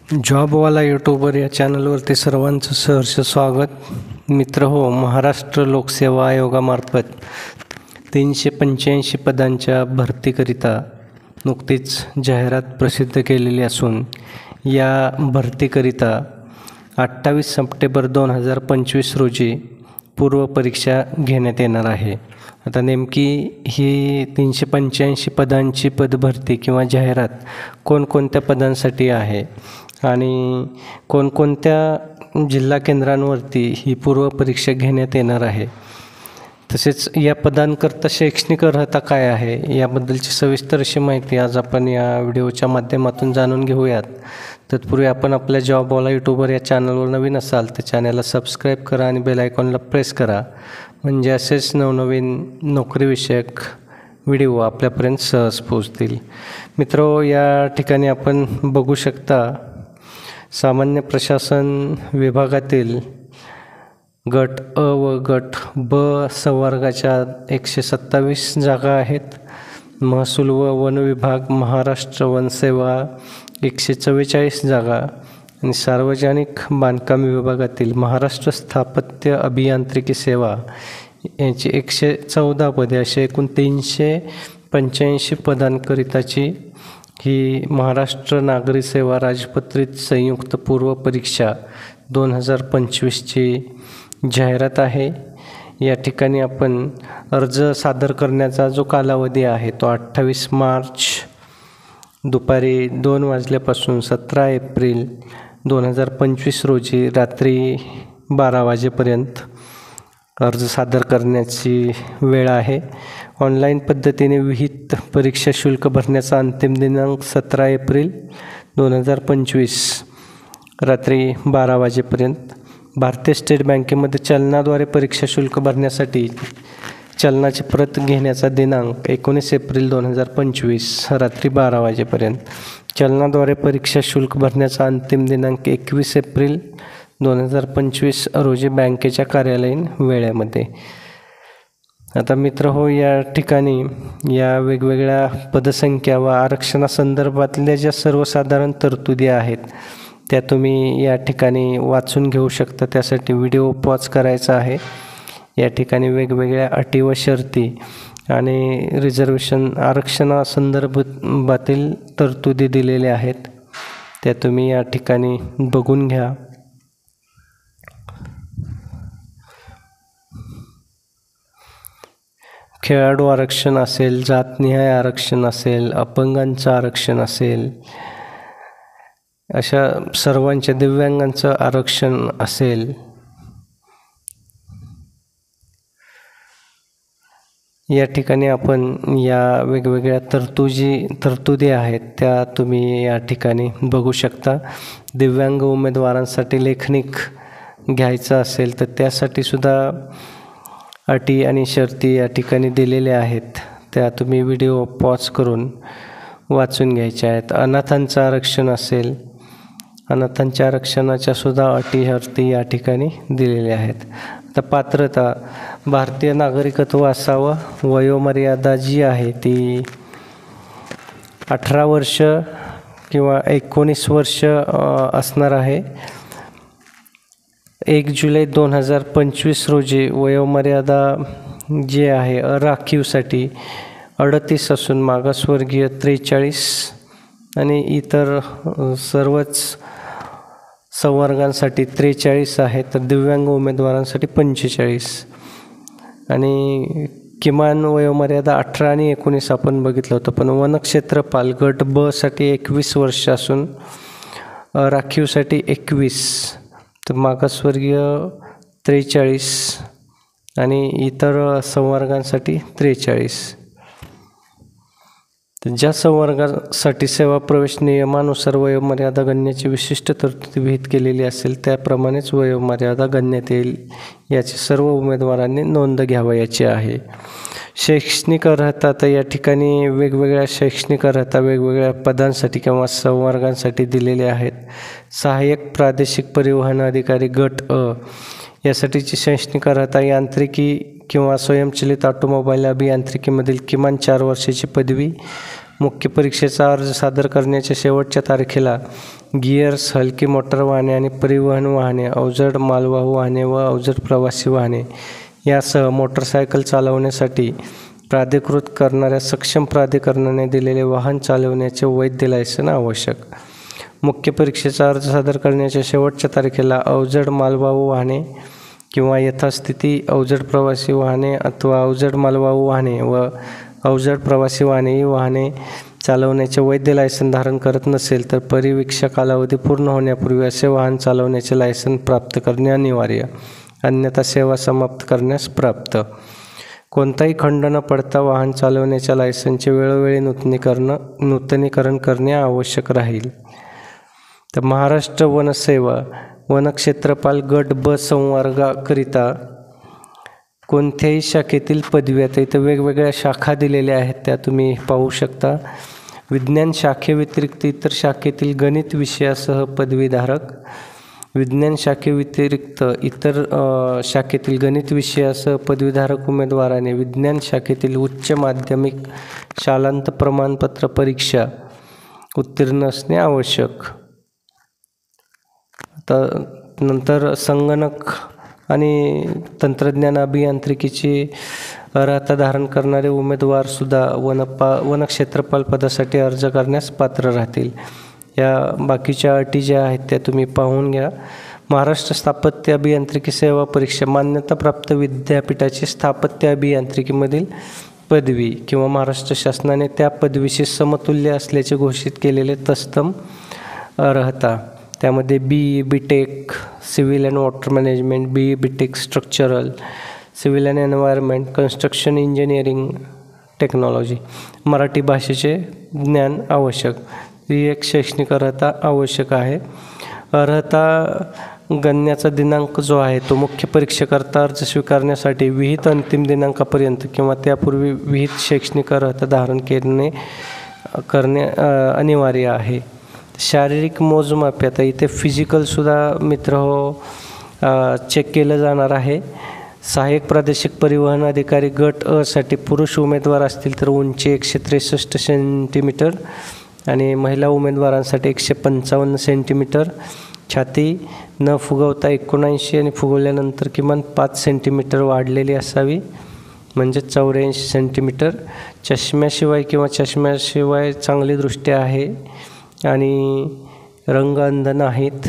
जॉबवाला YouTuber या चॅनलवरती सर्वांचं सहर्ष स्वागत. मित्र हो, महाराष्ट्र लोकसेवा आयोगामार्फत 385 पदांच्या भरतीकरिता नुकतीच जाहिरात प्रसिद्ध केलेली असून या भरतीकरिता 28 सप्टेंबर 2025 रोजी पूर्वपरीक्षा घेण्यात येणार आहे. आता नेमकी ही 385 पदांची पदभरती किंवा जाहिरात कोणकोणत्या पदांसाठी आहे आणि कोणकोणत्या जिल्हा केंद्रांवरती ही पूर्वपरीक्षा घेण्यात येणार आहे, तसेच या पदांकरता शैक्षणिक अर्हता काय आहे याबद्दलची सविस्तर अशी माहिती आज आपण या व्हिडिओच्या माध्यमातून जाणून घेऊयात. तत्पूर्वी आपण आपल्या जॉबवाला यूट्यूबर या चॅनलवर नवीन असाल तर चॅनलला सबस्क्राईब करा आणि बेल आयकॉनला प्रेस करा, म्हणजे असेच नवनवीन नोकरीविषयक व्हिडिओ आपल्यापर्यंत सहज पोहोचतील. मित्रो, या ठिकाणी आपण बघू शकता सामान्य प्रशासन विभागातील गट अ व गट ब संवर्गाच्या 127 जागा आहेत. महसूल व वन विभाग, महाराष्ट्र वनसेवा 144 जागा आणि सार्वजनिक बांधकाम विभागातील महाराष्ट्र स्थापत्य अभियांत्रिकी सेवा यांची 114 पदे, असे एकूण 385 पदांकरिताची ही महाराष्ट्र नागरी सेवा राजपत्रित संयुक्त पूर्व परीक्षा 2025ची जाहिरात आहे. या ठिकाणी आपण अर्ज सादर करण्याचा जो कालावधी आहे तो 28 मार्च दुपारी 2 वाजल्यापासून 17 एप्रिल 2025 रोजी रात्री 12 वाजेपर्यंत अर्ज सादर करण्याची वेळ आहे. ऑनलाईन पद्धतीने विहित परीक्षा शुल्क भरण्याचा अंतिम दिनांक 17 एप्रिल 2025 रात्री 12 वाजेपर्यंत. भारतीय स्टेट बँकेमध्ये चलनाद्वारे परीक्षा शुल्क भरण्यासाठी चलनाची प्रत घेण्याचा दिनांक 19 एप्रिल 2025 रात्री 12 वाजेपर्यंत. चलनाद्वारे परीक्षा शुल्क भरण्याचा अंतिम दिनांक 21 एप्रिल 2025 रोजी बँकेच्या कार्यालयीन वेळेमध्ये. आता मित्र हो, या ठिकाणी या वेगवेगळ्या पदसंख्या व आरक्षणासंदर्भातल्या ज्या सर्वसाधारण तरतुदी आहेत त्या तुम्ही या ठिकाणी वाचून घेऊ शकता. त्यासाठी व्हिडिओ पॉज करायचा आहे. या ठिकाणी वेगवेगळ्या अटी व शर्ती आणि रिझर्वेशन आरक्षणासंदर्भातील तरतुदी दिलेल्या आहेत, त्या तुम्ही या ठिकाणी बघून घ्या. खेळाडू आरक्षण असेल, जातनिहाय आरक्षण असेल, अपंगांचं आरक्षण असेल, अशा सर्वांच्या, दिव्यांगांचं आरक्षण असेल, या ठिकाणी आपण या वेगवेगळ्या तरतुदी आहेत त्या तुम्ही या ठिकाणी बघू शकता. दिव्यांग उमेदवारांसाठी लेखनिक घ्यायचं असेल तर त्यासाठी सुद्धा अटी आणि शर्ती या ठिकाणी दिलेल्या आहेत, त्या तुम्ही व्हिडिओ पॉज करून वाचून घ्यायच्या आहेत. अनाथांचं आरक्षण असेल, अनाथांच्या आरक्षणाच्या सुद्धा अटी शर्ती या ठिकाणी दिलेल्या आहेत. आता पात्रता, भारतीय नागरिकत्व असावं. वयोमर्यादा जी आहे ती 18 वर्ष किंवा 19 वर्ष असणार आहे. 1 जुलै 2025 रोजी वयोमर्यादा जी आहे अराखीवसाठी 38 असून मागासवर्गीय 43 आणि इतर सर्वच संवर्गांसाठी 43 आहे, तर दिव्यांग उमेदवारांसाठी 45 आणि किमान वयोमर्यादा 18 आणि 19 आपण बघितलं होतं. पण वनक्षेत्रपाल गट ब साठी 21 वर्ष असून राखीवसाठी 21, तर मागासवर्गीय 43 आणि इतर संवर्गांसाठी 43. तर ज्या संवर्गासाठी सेवा प्रवेश नियमानुसार वयोमर्यादा गणनेची विशिष्ट तरतुदी विहित केलेली असेल त्याप्रमाणेच वयोमर्यादा गणण्यात येईल, याची सर्व उमेदवारांनी नोंद घ्यावयाची आहे. शैक्षणिक अर्हता, तर या ठिकाणी वेगवेगळ्या शैक्षणिक अर्हता वेगवेगळ्या पदांसाठी किंवा संवर्गांसाठी दिलेल्या आहेत. सहाय्यक प्रादेशिक परिवहन अधिकारी गट अ यासाठीची शैक्षणिक अर्हता यांत्रिकी किंवा स्वयंचलित ऑटोमोबाईल अभियांत्रिकीमधील किमान 4 वर्षाची पदवी मुख्य परीक्षेचा अर्ज सादर करण्याच्या शेवटच्या तारखेला गिअर्स, हलकी मोटार वाहने आणि परिवहन वाहने, अवजड मालवाहू वाहने व अवजड प्रवासी वाहने यासह मोटरसायकल चालवण्यासाठी प्राधिकृत करणाऱ्या सक्षम प्राधिकरणाने दिलेले वाहन चालवण्याचे वैध लायसन आवश्यक. मुख्य परीक्षेचा अर्ज सादर करण्याच्या शेवटच्या तारखेला अवजड मालवाहू वाहने किंवा यथास्थिती अवजड प्रवासी वाहने अथवा अवजड मालवाहू वाहने व अवजड प्रवासी वाहने ही वाहने चालवण्याचे वैध लायसन धारण करत नसेल तर परिवीक्षा कालावधी पूर्ण होण्यापूर्वी असे वाहन चालवण्याचे लायसन प्राप्त करणे अनिवार्य, अन्यथा सेवा समाप्त करण्यास प्राप्त. कोणताही खंड न पडता वाहन चालवण्याच्या लायसनचे वेळोवेळी नूतनीकरण करणे आवश्यक राहील. तर महाराष्ट्र वनसेवा वनक्षेत्रपाल गट ब संवर्गाकरिता कोणत्याही शाखेतील पदवी, आता इथं वेगवेगळ्या शाखा दिलेल्या आहेत त्या तुम्ही पाहू शकता. विज्ञान शाखेव्यतिरिक्त इतर शाखेतील गणित विषयासह पदवीधारक, विज्ञान शाखेव्यतिरिक्त इतर शाखेतील गणित विषयासह पदवीधारक उमेदवाराने विज्ञान शाखेतील उच्च माध्यमिक शालांत प्रमाणपत्र परीक्षा उत्तीर्ण असणे आवश्यक. नंतर संगणक आणि तंत्रज्ञान अभियांत्रिकीची अर्हता धारण करणारे उमेदवारसुद्धा वनक्षेत्रपाल पदासाठी अर्ज करण्यास पात्र राहतील. या बाकीच्या अटी ज्या आहेत त्या तुम्ही पाहून घ्या. महाराष्ट्र स्थापत्य अभियांत्रिकी सेवा परीक्षा मान्यताप्राप्त विद्यापीठाची स्थापत्य अभियांत्रिकीमधील पदवी किंवा महाराष्ट्र शासनाने त्या पदवीशी समतुल्य असल्याचे घोषित केलेले तत्सम अर्हता, त्यामध्ये B.Tech civil and water management, B.Tech structural, civil and environment, construction engineering technology, Marathi भाषेचे ज्ञान आवश्यक. ही एक शैक्षणिक अर्हता आवश्यक आहे. अर्हता गणण्याचा दिनांक जो आहे तो मुख्य परीक्षेकरता अर्ज स्वीकारण्यासाठी विहित अंतिम दिनांकापर्यंत किंवा त्यापूर्वी विहित शैक्षणिक अर्हता धारण करणे अनिवार्य आहे. शारीरिक मोजमाप, आता इथे फिजिकलसुद्धा मित्र चेक केलं जाणार आहे. सहाय्यक प्रादेशिक परिवहन अधिकारी गट अ साठी पुरुष उमेदवार असतील तर उंची 163 सेंटीमीटर आणि महिला उमेदवारांसाठी 155 सेंटीमीटर, छाती न फुगवता 79 आणि फुगवल्यानंतर किमान 5 सेंटीमीटर वाढलेली असावी म्हणजे 84 सेंटीमीटर. चष्म्याशिवाय किंवा चष्म्याशिवाय चांगली दृष्टी आहे आणि रंग अंध नाहीत.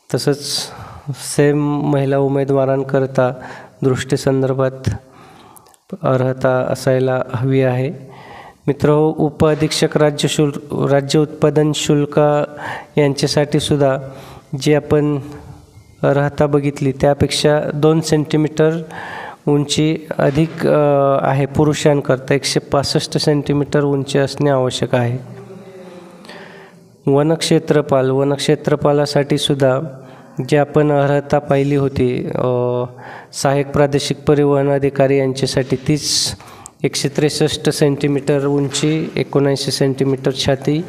तसंच सेम महिला उमेदवारांकरता दृष्टीसंदर्भात अर्हता असायला हवी आहे. मित्रहो, उपअधीक्षक राज्य उत्पादन शुल्क यांच्यासाठी सुद्धा जी आपण अर्हता बघितली त्यापेक्षा 2 सेंटीमीटर उंची अधिक आहे पुरुषांकरता. 165 सेंटीमीटर उंची असणे आवश्यक आहे. वनक्षेत्रपालासाठी सुद्धा जी आपण अर्हता पाहिली होती सहाय्यक प्रादेशिक परिवहन अधिकारी यांच्यासाठी तीच 163 सेंटीमीटर उंची, 79 सेंटीमीटर छाती,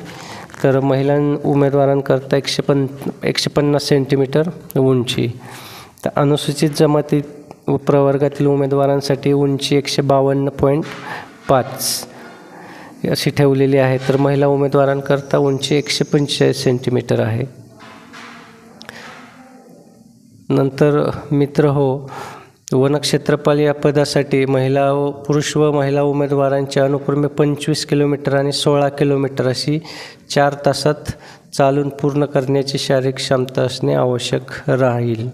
तर महिला उमेदवारांकरता 150 सेंटीमीटर उंची. तर अनुसूचित जमाती प्रवर्गातील उमेदवारांसाठी उंची 152.5 अशी ठेवलेली आहे, तर महिला उमेदवारांकरता उंची 145 सेंटीमीटर आहे. नंतर मित्र वनक्षेत्रपाल या पदासाठी पुरुष व महिला उमेदवारांच्या अनुक्रमे 25 किलोमीटर आणि 16 किलोमीटर अशी 4 तासात चालून पूर्ण करण्याची शारीरिक क्षमता असणे आवश्यक राहील.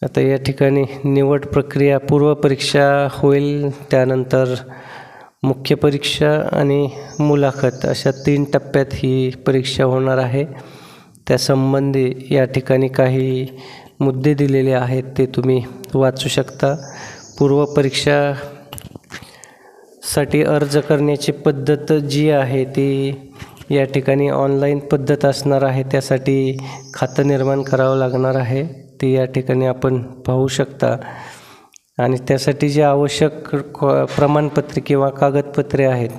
आता या ठिकाणी निवड प्रक्रिया, पूर्वपरीक्षा होईल, त्यानंतर मुख्य परीक्षा आणि मुलाखत अशा 3 टप्प्यात ही परीक्षा होणार आहे. त्यासंबंधी या ठिकाणी काही मुद्दे दिलेले आहेत ते तुम्ही वाचू शकता. पूर्वपरीक्षासाठी अर्ज करण्याची पद्धत जी आहे ती या ठिकाणी ऑनलाईन पद्धत असणार आहे. त्यासाठी खातं निर्माण करावं लागणार आहे, ती या ठिकाणी आपण पाहू शकता. आणि त्यासाठी जे आवश्यक प्रमाणपत्रे किंवा कागदपत्रे आहेत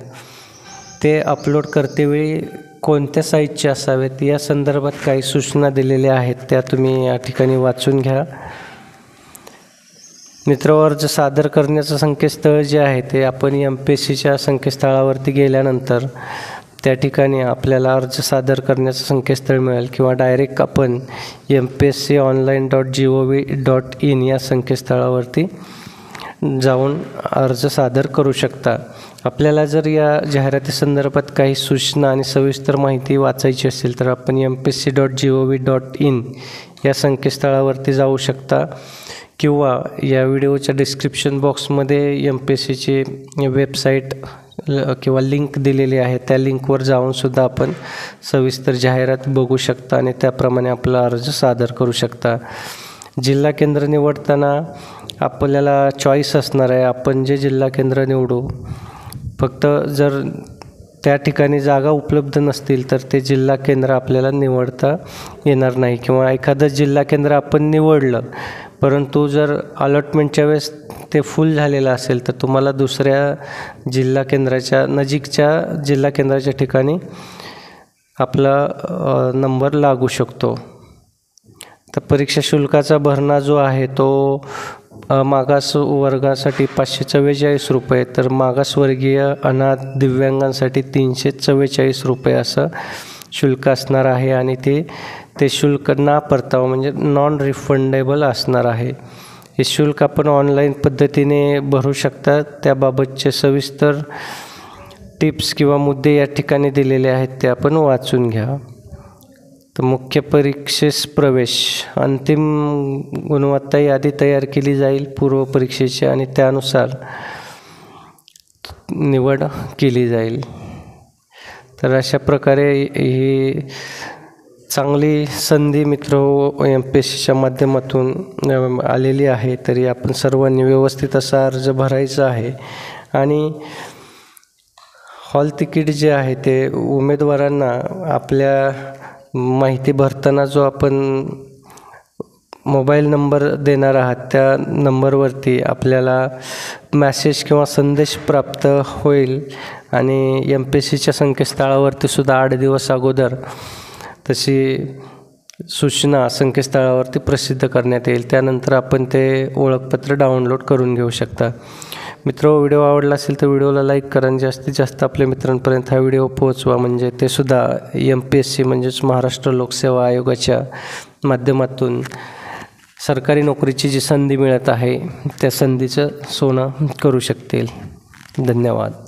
ते अपलोड करतेवेळी कोणत्या साईजचे असावेत या संदर्भात काही सूचना दिलेल्या आहेत, त्या तुम्ही या ठिकाणी वाचून घ्या. मित्र, अर्ज सादर करण्याचं संकेतस्थळ जे आहे ते आपण MPSCच्या संकेतस्थळावरती गेल्यानंतर त्या ठिकाणी आपल्याला अर्ज सादर करण्याचं संकेतस्थळ मिळेल किंवा डायरेक्ट आपण mpsconline.gov.in या संकेतस्थळावरती जाऊन अर्ज सादर करू शकता. आपल्याला जर या जाहिरातीसंदर्भात काही सूचना आणि सविस्तर माहिती वाचायची असेल तर आपण mpsc.gov.in या संकेतस्थळावरती जाऊ शकता किंवा या व्हिडिओच्या डिस्क्रिप्शन बॉक्समध्ये MPSCची वेबसाईट किंवा लिंक दिलेली आहे. त्या लिंकवर जाऊनसुद्धा आपण सविस्तर जाहिरात बघू शकता आणि त्याप्रमाणे आपला अर्ज सादर करू शकता. जिल्हा केंद्र निवडताना आपल्याला चॉईस असणार आहे. आपण जे जिल्हा केंद्र निवडू, फक्त जर त्या ठिकाणी जागा उपलब्ध नसतील तर ते जिल्हा केंद्र आपल्याला निवडता येणार नाही किंवा एखादं जिल्हा केंद्र आपण निवडलं परंतु जर अलॉटमेंटच्या वेळेस ते फुल झालेलं असेल तर तुम्हाला दुसऱ्या जिल्हा केंद्राच्या नजीकच्या जिल्हा केंद्राच्या ठिकाणी आपला नंबर लागू शकतो. तर परीक्षा शुल्काचा भरणा जो आहे तो मागास वर्गासाठी 544 रुपये, तर मागासवर्गीय अनाथ दिव्यांगांसाठी 344 रुपये असं शुल्क असणार आहे आणि ते शुल्क ना परतावा म्हणजे नॉन रिफंडेबल असणार आहे. हे शुल्क आपण ऑनलाईन पद्धतीने भरू शकता. त्याबाबतचे सविस्तर टिप्स किंवा मुद्दे या ठिकाणी दिलेले आहेत, ते आपण वाचून घ्या. तर मुख्य परीक्षेस प्रवेश, अंतिम गुणवत्ता यादी तयार केली जाईल पूर्व परीक्षेची आणि त्यानुसार निवड केली जाईल. तर अशा प्रकारे ही चांगली संधी मित्र MPSCच्या माध्यमातून आलेली आहे. तरी आपण सर्वांनी व्यवस्थित असा अर्ज भरायचा आहे आणि हॉल तिकीट जे आहे ते उमेदवारांना आपल्या माहिती भरताना जो आपण मोबाईल नंबर देणार आहात त्या नंबरवरती आपल्याला मॅसेज किंवा संदेश प्राप्त होईल आणि MPSCच्या संकेतस्थळावरती सुद्धा 8 दिवस अगोदर तशी सूचना संकेतस्थळावरती प्रसिद्ध करण्यात येईल. त्यानंतर आपण ते ओळखपत्र डाउनलोड करून घेऊ शकता. मित्र, व्हिडिओ आवडला असेल तर व्हिडिओला लाईक करा आणि जास्तीत जास्त आपल्या मित्रांपर्यंत हा व्हिडिओ पोहोचवा, म्हणजे ते सुद्धा MPSC म्हणजेच महाराष्ट्र लोकसेवा आयोगाच्या माध्यमातून सरकारी नोकरीची जी संधी मिळत आहे त्या संधीचं सोनं करू शकतील. धन्यवाद.